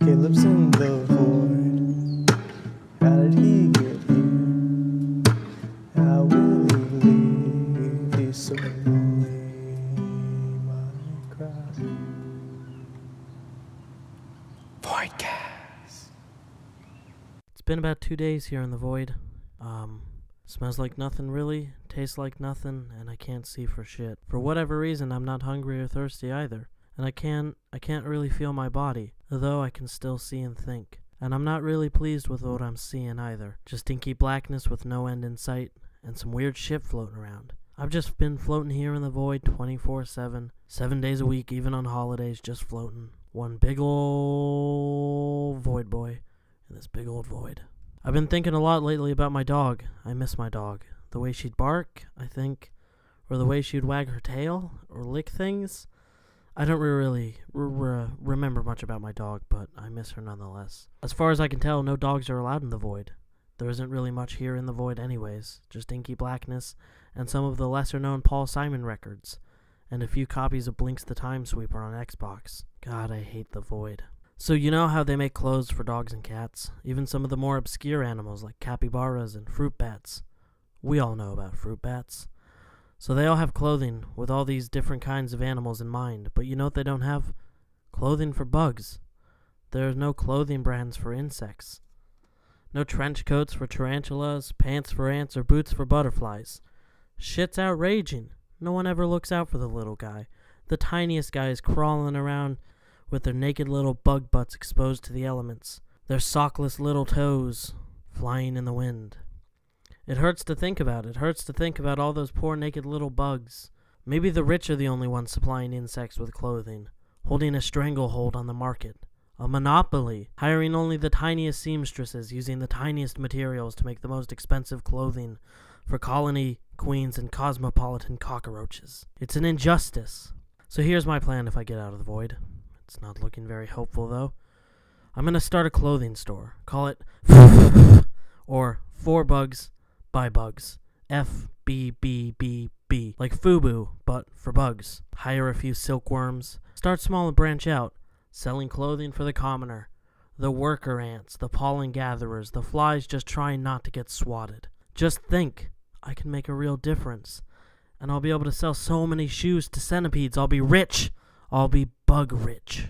Caleb's in the void. How did he get here? How will he leave? He's so lonely. My cry. Voidcast. It's been about 2 days here in the void. Smells like nothing really, tastes like nothing, and I can't see for shit. For whatever reason, I'm not hungry or thirsty either. And I can't really feel my body, though I can still see and think. And I'm not really pleased with what I'm seeing either. Just inky blackness with no end in sight, and some weird shit floating around. I've just been floating here in the void 24/7, 7 days a week, even on holidays, just floating. One big ol' void boy in this big old void. I've been thinking a lot lately about my dog. I miss my dog. The way she'd bark, I think, or the way she'd wag her tail, or lick things. I don't really remember much about my dog, but I miss her nonetheless. As far as I can tell, no dogs are allowed in the void. There isn't really much here in the void anyways, just inky blackness and some of the lesser-known Paul Simon records, and a few copies of Blink's the Time Sweeper on Xbox. God, I hate the void. So you know how they make clothes for dogs and cats? Even some of the more obscure animals like capybaras and fruit bats. We all know about fruit bats. So they all have clothing with all these different kinds of animals in mind. But you know what they don't have? Clothing for bugs. There's no clothing brands for insects. No trench coats for tarantulas, pants for ants, or boots for butterflies. Shit's outraging. No one ever looks out for the little guy. The tiniest guys crawling around with their naked little bug butts exposed to the elements, their sockless little toes flying in the wind. It hurts to think about. It hurts to think about all those poor naked little bugs. Maybe the rich are the only ones supplying insects with clothing, holding a stranglehold on the market. A monopoly, hiring only the tiniest seamstresses, using the tiniest materials to make the most expensive clothing for colony queens and cosmopolitan cockroaches. It's an injustice. So here's my plan if I get out of the void. It's not looking very hopeful, though. I'm going to start a clothing store. Call it or 4 Bugs by Bugs. FBBBBb. Like FUBU, but for bugs. Hire a few silkworms. Start small and branch out. Selling clothing for the commoner. The worker ants, the pollen gatherers, the flies just trying not to get swatted. Just think, I can make a real difference. And I'll be able to sell so many shoes to centipedes. I'll be rich. I'll be bug rich.